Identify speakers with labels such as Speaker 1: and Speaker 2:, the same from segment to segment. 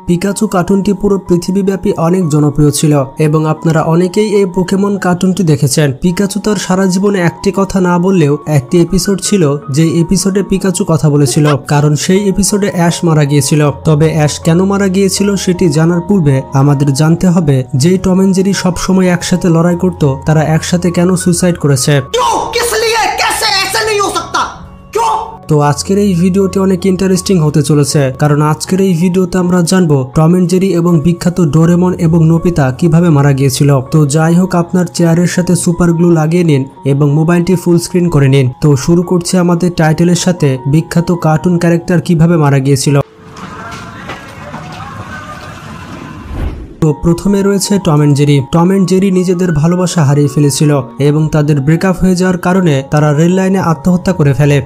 Speaker 1: Pikachu কার্টুনটি পুরো পৃথিবীব্যাপী অনেক জনপ্রিয় ছিল এবং আপনারা অনেকেই এই পোকেমন কার্টুনটি দেখেছেন। পিকাচু তার সারা জীবনে একটি কথা না বললেও একটি এপিসোড ছিল যে এপিসোডে পিকাচু কথা বলেছিল, কারণ সেই এপিসোডে অ্যাশ মারা গিয়েছিল। তবে অ্যাশ কেন মারা গিয়েছিল সেটি জানার পূর্বে আমাদের জানতে হবে যে টম এন্ড জেরি সবসময় একসাথে লড়াই করত, তারা একসাথে কেন সুইসাইড করেছে। তো আজকের এই ভিডিওটি অনেক ইন্টারেস্টিং হতে চলেছে, কারণ আজকের এই ভিডিওতে আমরা জানবো টম এন্ড জেরি এবং বিখ্যাত ডোরেমন এবং নোবিতা কিভাবে মারা গিয়েছিল। তো যাই হোক, আপনার চেয়ারের সাথে সুপার গ্লু লাগিয়ে নিন এবং মোবাইলটি ফুল স্ক্রিন করে নিন। তো শুরু করছি আমাদের টাইটেলের সাথে, বিখ্যাত কার্টুন ক্যারেক্টার কিভাবে মারা গিয়েছিল। তো প্রথমে রয়েছে Tom and Jerry. Tom and Jerry নিজেদের ভালোবাসা হারিয়ে ফেলেছিল এবং তাদের ব্রেকআপ হয়ে যাওয়ার কারণে তারা রেল লাইনে আত্মহত্যা করে ফেলে।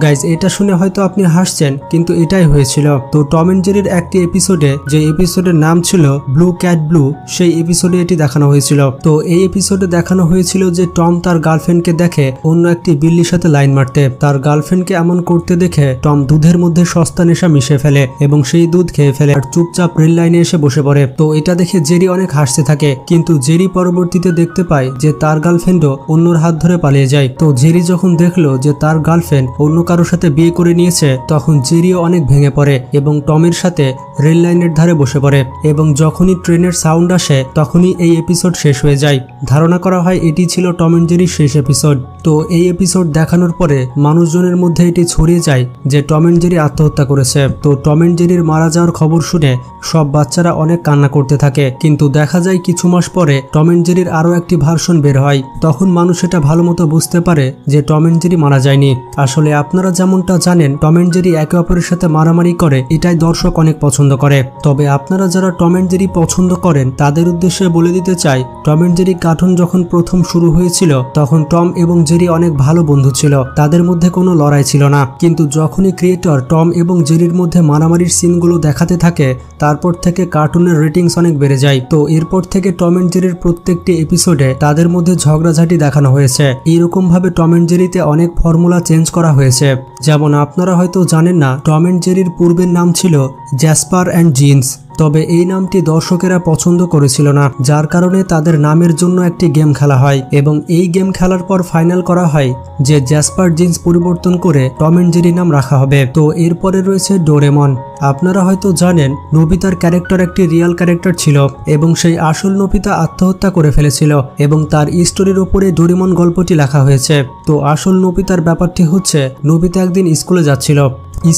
Speaker 1: গাইজ, এটা শুনে হয়তো আপনি হাসছেন, কিন্তু এটাই হয়েছিল। তো টম এন্ড জেরির একটি এপিসোডে, যে এপিসোডের নাম ছিল ব্লু ক্যাট ব্লু, সেই এপিসোডে এটি দেখানো হয়েছিল। তো এই এপিসোডে দেখানো হয়েছিল যে টম তার গার্লফ্রেন্ডকে দেখে অন্য একটি বিল্লির সাথে লাইন মারতে। তার গার্লফ্রেন্ডকে এমন করতে দেখে টম দুধের মধ্যে সস্তা নেশা মিশে ফেলে এবং সেই দুধ খেয়ে ফেলে আর চুপচাপ রেল লাইনে এসে বসে পড়ে। তো এটা দেখে জেরি অনেক হাসতে থাকে, কিন্তু জেরি পরবর্তীতে দেখতে পায় যে তার গার্লফ্রেন্ডও অন্যর হাত ধরে পালিয়ে যায়। তো জেরি যখন দেখলো যে তার গার্লফ্রেন্ড অন্য কারোর সাথে বিয়ে করে নিয়েছে, তখন জেরিও অনেক ভেঙে পড়ে এবং টমের সাথে রেল লাইনের ধারে বসে পড়ে। এবং যখনই ট্রেনের সাউন্ড আসে তখনই এই এপিসোড শেষ হয়ে যায়। ধারণা করা হয় এটি ছিল টম এন্ড জেরির শেষ এপিসোড। তো এই এপিসোড দেখানোর পরে মানুষজনের মধ্যে এটি ছড়িয়ে যায় যে টম এন্ড জেরি আত্মহত্যা করেছে। তো টম এন্ড জেরির মারা যাওয়ার খবর শুনে সব বাচ্চারা অনেক কান্না করতে থাকে, কিন্তু দেখা যায় কিছু মাস পরে টম এন্ড জেরির আরো একটি ভার্সন বের হয়। তখন মানুষ এটা ভালো মতো বুঝতে পারে যে টম এন্ড জেরি মারা যায়নি। আসলে আপনারা যেমনটা জানেন, টম এন্ড জেরি একে অপরের সাথে মারামারি করে, এটাই দর্শক অনেক পছন্দ করে। তবে আপনারা যারা টম এন্ড জেরি পছন্দ করেন তাদের উদ্দেশ্যে বলে দিতে চাই, টম এন্ড জেরি কার্টুন যখন প্রথম শুরু হয়েছিল তখন টম এবং জেরি অনেক ভালো বন্ধু ছিল, তাদের মধ্যে কোনো লড়াই ছিল না। কিন্তু যখনই ক্রিয়েটর টম এবং জেরির মধ্যে মারামারির সিনগুলো দেখাতে থাকে, তারপর থেকে কার্টুনের রেটিংস অনেক বেড়ে যায়। তো এরপর থেকে টম এন্ড জেরির প্রত্যেকটি এপিসোডে তাদের মধ্যে ঝগড়াঝাটি দেখানো হয়েছে। এইরকম ভাবে টম এন্ড জেরিতে অনেক ফর্মুলা চেঞ্জ করা হয়েছে। যেমন আপনারা হয়তো জানেন না, টম এন্ড জেরির পূর্বের নাম ছিল জ্যাসপার অ্যান্ড জিন্স। তবে এই নামটি দর্শকেরা পছন্দ করেছিল না, যার কারণে তাদের নামের জন্য একটি গেম খেলা হয় এবং এই গেম খেলার পর ফাইনাল করা হয় যে জ্যাসপার জিন্স পরিবর্তন করে টম এন্ড জেরি নাম রাখা হবে। তো এরপরে রয়েছে ডোরেমন। আপনারা হয়তো জানেন নোবিতার ক্যারেক্টার একটি রিয়াল ক্যারেক্টার ছিল এবং সেই আসল নোবিতা আত্মহত্যা করে ফেলেছিল এবং তার স্টোরির উপরে ডোরেমন গল্পটি লেখা হয়েছে। তো আসল নোবিতার ব্যাপারটি হচ্ছে, নোবিতা একদিন স্কুলে যাচ্ছিল।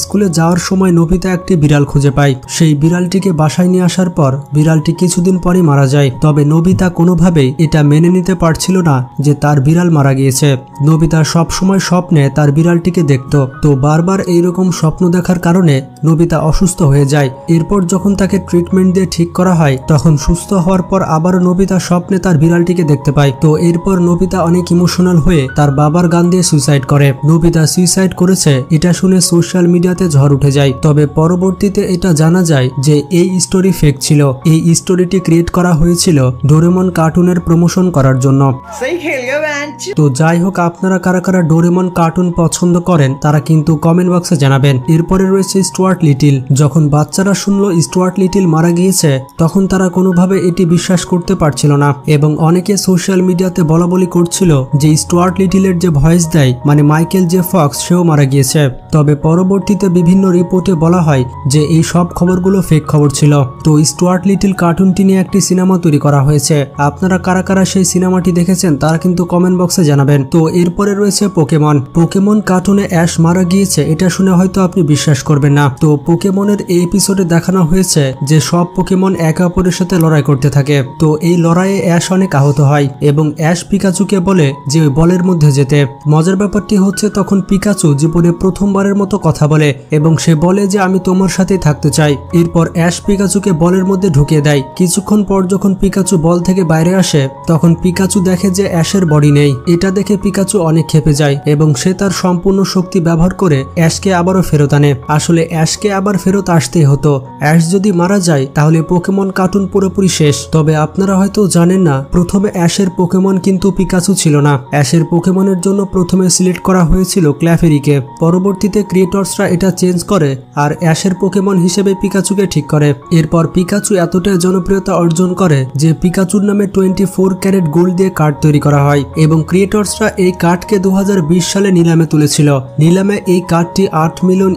Speaker 1: স্কুলে যাওয়ার সময় নোবিতা একটি বিড়াল খুঁজে পায়। সেই বিড়ালটিকে বাসায় নিয়ে আসার পর বিড়ালটি কিছুদিন পরে মারা যায়। তবে নোবিতা কোনোভাবেই এটা মেনে নিতে পারছিল না যে তার বিড়াল মারা গিয়েছে। নোবিতা সবসময় স্বপ্নে তার বিড়ালটিকে দেখত। তো বারবার এইরকম স্বপ্ন দেখার কারণে নোবিতা অসুস্থ হয়ে যায়। এরপর যখন তাকে ট্রিটমেন্ট দিয়ে ঠিক করা হয়, তখন সুস্থ হওয়ার পর আবারও নোবিতা স্বপ্নে তার বিড়ালটিকে দেখতে পায়। তো এরপর নোবিতা অনেক ইমোশনাল হয়ে তার বাবার গান দিয়ে সুইসাইড করে। নোবিতা সুইসাইড করেছে এটা শুনে সোশ্যাল মিডিয়াতে ঝড় উঠে যায়। তবে পরবর্তীতে এটা জানা যায় যে এই স্টোরি ফেক ছিল। এই স্টোরিটি ক্রিয়েট করা হয়েছিল ডোরেমন কার্টুনের প্রমোশন করার জন্য। তো যাই হোক, আপনারা কারা কারা ডোরেমন কার্টুন পছন্দ করেন তারা কিন্তু কমেন্ট বক্সে জানাবেন। এরপরে রয়েছে স্টুয়ার্ট লিটিল। যখন বাচ্চারা শুনলো স্টুয়ার্ট লিটিল মারা গিয়েছে, তখন তারা কোনোভাবে এটি বিশ্বাস করতে পারছিল না এবং অনেকে সোশ্যাল মিডিয়াতে বলা বলি করছিল যে স্টুয়ার্ট লিটিলের যে ভয়েস দেয়, মানে মাইকেল জে ফক্স, সেও মারা গিয়েছে। তবে পরবর্তীতে বিভিন্ন রিপোর্টে বলা হয় যে এই সব খবরগুলো ফেক খবর ছিল। তো স্টুয়ার্ট লিটিল কার্টুনটি নিয়ে একটি সিনেমা তৈরি করা হয়েছে। আপনারা কারা কারা সেই সিনেমাটি দেখেছেন তারা কিন্তু কমেন্ট বক্সে জানাবেন। তো এরপরে রয়েছে পোকেমন। পোকেমন কার্টুনে অ্যাশ মারা গিয়েছে এটা শুনে হয়তো আপনি বিশ্বাস করবেন না। তো পোকেমনের এই এপিসোডে দেখানো হয়েছে যে সব পোকেমন একে অপরের সাথে লড়াই করতে থাকে। তো এই লড়াইয়ে অ্যাশ অনেক আহত হয় এবং অ্যাশ পিকাচুকে বলে যে ওই বলের মধ্যে যেতে। মজার ব্যাপারটি হচ্ছে, তখন পিকাচু জীবনে প্রথমবারের মতো কথা বলে এবং সে বলে যে আমি তোমার সাথেই থাকতে চাই। এরপর অ্যাশ পিকাচুকে বলের মধ্যে ঢুকিয়ে দেয়। কিছুক্ষণ পর যখন পিকাচু বল থেকে বাইরে আসে, তখন পিকাচু দেখে যে অ্যাশের বডি নেই। এটা দেখে পিকাচু অনেক ক্ষেপে যায় এবং সে তার সম্পূর্ণ শক্তি ব্যবহার করে অ্যাশকে আবারও ফেরত আনে। আসলে অ্যাশকে আবার ফেরত আসতেই হতো। অ্যাশ যদি মারা যায় তাহলে পোকেমন কার্টুন পুরোপুরি শেষ। তবে আপনারা হয়তো জানেন না, প্রথমে অ্যাশের পোকেমন কিন্তু পিকাচু ছিল না। অ্যাশের পোকেমনের জন্য প্রথমে সিলেক্ট করা হয়েছিল ক্ল্যাফেরিকে। পরবর্তীতে ক্রিয়েটরস ক্রিয়েটরসরা এটা চেঞ্জ করে আর অ্যাশের পোকেমন হিসেবে পিকাচুকে ঠিক করে। এরপর পিকাচু এতটাই জনপ্রিয়তা অর্জন করে যে পিকাচুর নামে 24 ক্যারেট গোল্ড দিয়ে কার্ড তৈরি করা হয় এবং ক্রিয়েটরসরা এই কার্ডকে 2020 সালে নিলামে তুলেছিল। নিলামে এই কার্ডটি $8 মিলিয়ন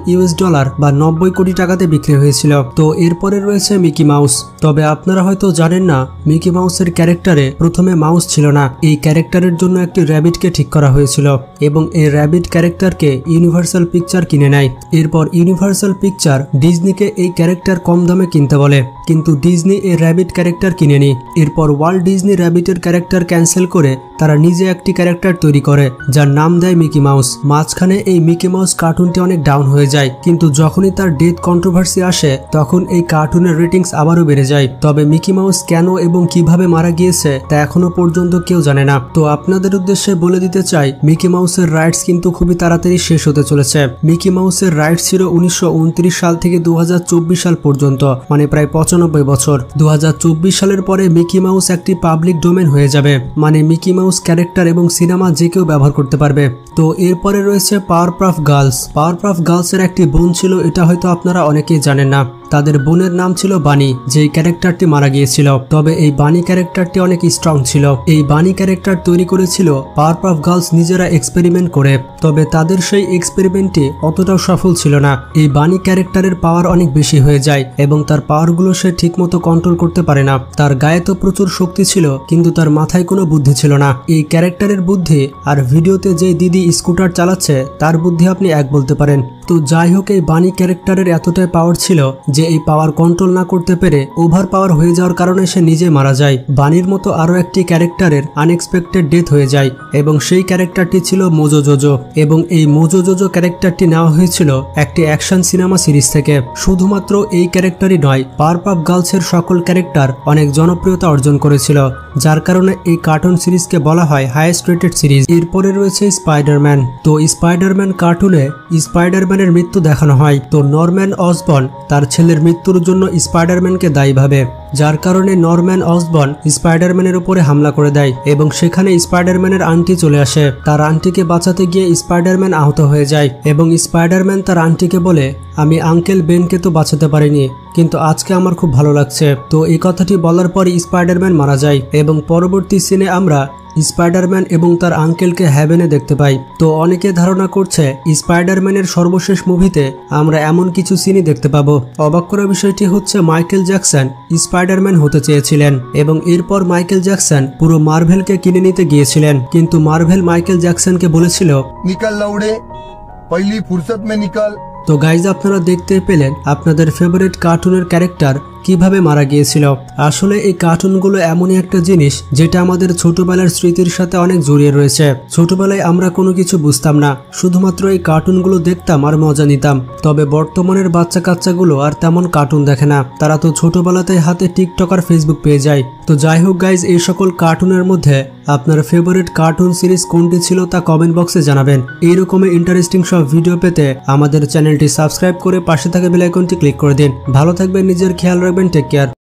Speaker 1: বা 90 কোটি টাকাতে বিক্রি হয়েছিল। তো এরপরে রয়েছে মিকি মাউস। তবে আপনারা হয়তো জানেন না, মিকি মাউসের ক্যারেক্টারে প্রথমে মাউস ছিল না। এই ক্যারেক্টারের জন্য একটি র্যাবিটকে ঠিক করা হয়েছিল এবং এই র্যাবিট ক্যারেক্টারকে ইউনিভার্সাল পিকচার কিনে নেয়। এরপর ইউনিভার্সাল পিকচার ডিজনিকে এই ক্যারেক্টার কম দামে কিনতে বলে, কিন্তু ডিজনি এই র্যাবিট ক্যারেক্টার কিনে নেয়। এরপর ওয়াল্ট ডিজনি র্যাবিটের ক্যারেক্টার ক্যান্সেল করে তারা নিজে একটি ক্যারেক্টার তৈরি করে যার নাম দেয় মিকি মাউস। মাঝখানে এই মিকি মাউস কার্টুনটি অনেক ডাউন হয়ে যায়, কিন্তু যখনই তার ডেথ কন্ট্রোভার্সি আসে তখন এই কার্টুনের রেটিংস আবারও বেড়ে যায়। তবে মিকি মাউস কেন এবং কিভাবে মারা গিয়েছে তা এখনো পর্যন্ত কেউ জানে না। তো আপনাদের উদ্দেশ্যে বলে দিতে চাই, মিকি মাউসের রাইটস কিন্তু খুবই তাড়াতাড়ি শেষ হতে চলেছে। মিকি মাউসের রাইটস ছিল 1929 সাল থেকে 2024 সাল পর্যন্ত, মানে প্রায় 95 বছর। 2024 সালের পরে মিকি মাউস একটি পাবলিক ডোমেন হয়ে যাবে, মানে মিকি মাউস ক্যারেক্টার এবং সিনেমা যে কেউ ব্যবহার করতে পারবে। তো এরপরে রয়েছে পাওয়ারপাফ গার্লস। পাওয়ারপাফ গার্লসের একটি বোন ছিল, এটা হয়তো আপনারা অনেকেই জানেন না। তাদের বোনের নাম ছিল বানি, যেই ক্যারেক্টারটি মারা গিয়েছিল। তবে এই বানি ক্যারেক্টারটি অনেক স্ট্রং ছিল। এই বানি ক্যারেক্টার তৈরি করেছিল পাওয়ারপাফ গার্লস নিজেরা এক্সপেরিমেন্ট করে, তবে তাদের সেই এক্সপেরিমেন্টটি অতটাও সফল ছিল না। এই বানি ক্যারেক্টারের পাওয়ার অনেক বেশি হয়ে যায় এবং তার পাওয়ারগুলো সে ঠিকমতো কন্ট্রোল করতে পারে না। তার গায়ে তো প্রচুর শক্তি ছিল, কিন্তু তার মাথায় কোনো বুদ্ধি ছিল না। এই ক্যারেক্টারের বুদ্ধি আর ভিডিওতে যে দিদি স্কুটার চালাচ্ছে তার বুদ্ধি আপনি এক বলতে পারেন। তো যাই হোক, এই বানি ক্যারেক্টারের এতটাই পাওয়ার ছিল যে এই পাওয়ার কন্ট্রোল না করতে পেরে ওভার পাওয়ার হয়ে যাওয়ার কারণে সে নিজে মারা যায়। বানির মতো আরো একটি ক্যারেক্টারের আনএক্সপেক্টেড ডেথ হয়ে যায় এবং সেই ক্যারেক্টারটি ছিল মোজো জোজো। এবং এই মোজো জোজো ক্যারেক্টারটি নেওয়া হয়েছিল একটি অ্যাকশন সিনেমা সিরিজ থেকে। শুধুমাত্র এই ক্যারেক্টারই নয়, পাওয়ারপাফ গার্লসের সকল ক্যারেক্টার অনেক জনপ্রিয়তা অর্জন করেছিল, যার কারণে এই কার্টুন সিরিজকে বলা হয় হাইয়েস্ট রেটেড সিরিজ। এরপরে রয়েছে স্পাইডারম্যান। তো স্পাইডারম্যান কার্টুনে স্পাইডারম্যানের মৃত্যু দেখানো হয়। তো নরম্যান অসবর্ন তার ছেলের মৃত্যুর জন্য স্পাইডারম্যানকে দায়ী ভাবে, যার কারণে নরম্যান অসবর্ন স্পাইডারম্যানের উপরে হামলা করে দেয় এবং সেখানে স্পাইডারম্যানের আন্টি চলে আসে। তার আন্টিকে বাঁচাতে গিয়ে স্পাইডারম্যান আহত হয়ে যায় এবং স্পাইডারম্যান তার আন্টিকে বলে, আমি আঙ্কেল বেনকে তো বাঁচাতে পারিনি, কিন্তু আজকে আমার খুব ভালো লাগছে। তো এই কথাটি বলার পরই স্পাইডারম্যান মারা যায় এবং পরবর্তী সিনে আমরা স্পাইডারম্যান এবং তার আঙ্কেলকে হ্যাভেনে দেখতে পাই। তো অনেকে ধারণা করছে স্পাইডারম্যানের সর্বশেষ মুভিতে আমরা এমন কিছু সিনই দেখতে পাবো। অবাক করা বিষয়টি হচ্ছে মাইকেল জ্যাকসন স্পাইডারম্যান হতে চেয়েছিলেন এবং এরপর মাইকেল জ্যাকসন পুরো মার্ভেলকে কিনে নিতে গিয়েছিলেন, কিন্তু মার্ভেল মাইকেল জ্যাকসনকে বলেছিল,
Speaker 2: নিকল লৌড়ে পহলি ফুরসত মে নিকল।
Speaker 1: তো গাইজ, আপনারা দেখতে পেলেন আপনাদের ফেভারিট কার্টুনের ক্যারেক্টার কিভাবে মারা গিয়েছিল। আসলে এই কার্টুনগুলো এমনই একটা জিনিস যেটা আমাদের ছোটবেলার স্মৃতির সাথে অনেক জড়িয়ে রয়েছে। ছোটবেলায় আমরা কোনো কিছু বুঝতাম না, শুধুমাত্র এই কার্টুনগুলো দেখতাম আর মজা নিতাম। তবে বর্তমানের বাচ্চা কাচ্চাগুলো আর তেমন কার্টুন দেখে না, তারা তো ছোটবেলাতেই হাতে টিকটক আর ফেসবুক পেয়ে যায়। তো যাই হোক গাইজ, এই সকল কার্টুনের মধ্যে আপনার ফেভারিট কার্টুন সিরিজ কোনটি ছিল তা কমেন্ট বক্সে জানাবেন। এইরকমই ইন্টারেস্টিং সব ভিডিও পেতে আমাদের চ্যানেলটি সাবস্ক্রাইব করে পাশে থাকা বেল আইকনটি ক্লিক করে দিন। ভালো থাকবেন, নিজের খেয়াল রাখবেন, টেক কেয়ার।